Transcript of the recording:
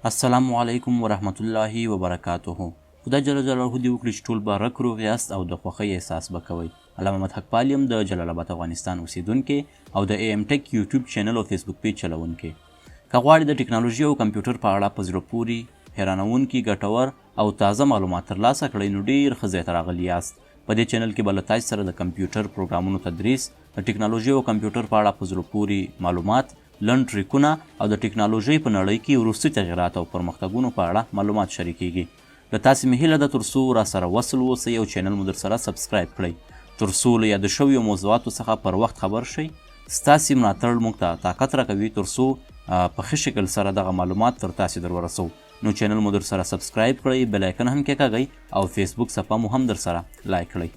السلام علیکم ورحمت الله وبرکاته. خدای جل جلاله دې وکړي چې ټول به رک روغ یاست او د خوښۍ احساس به کوئ. الله محمد حقپال یم، د جلال آباد افغانستان اوسیدونکی او د ایم ټک یوټیوب چینل او فیسبوک پیج چلونکی. که غواړئ د ټکنالوژي او کمپیوټر په اړه په زړه پورې، حیرانونکي، ګټور او تازه معلومات ترلاسه کړئ نو ډېر ښه ځای ته راغلي یاست. په دې چینل کې به له تاسو سره د کمپیوټر پروګرامونو تدریس، د ټکنالوژي او کمپیوټر په اړه په زړه پورې معلومات، لنډ ټریکونه او د ټکنالوژۍ په نړۍ کې وروستي تغیرات او پرمختګونو په اړه معلومات شریکیږي. له تاسې مې هیله ده تر څو راسره وصل اوسئ او چینل مو درسره سبسکرایب کړئ تر څو له یاده شویو موضوعاتو څخه پر وخت خبر شئ. ستاسې ملاتړ موږ ته طاقت راکوي تر څو په ښه شکل سره دغه معلومات تر تاسې در ورسوو. نو چینل مو درسره سبسکرایب کړئ، بل آیکن هم کېکاږئ او فیسبوک صفحه مو هم درسره لایک کړئ.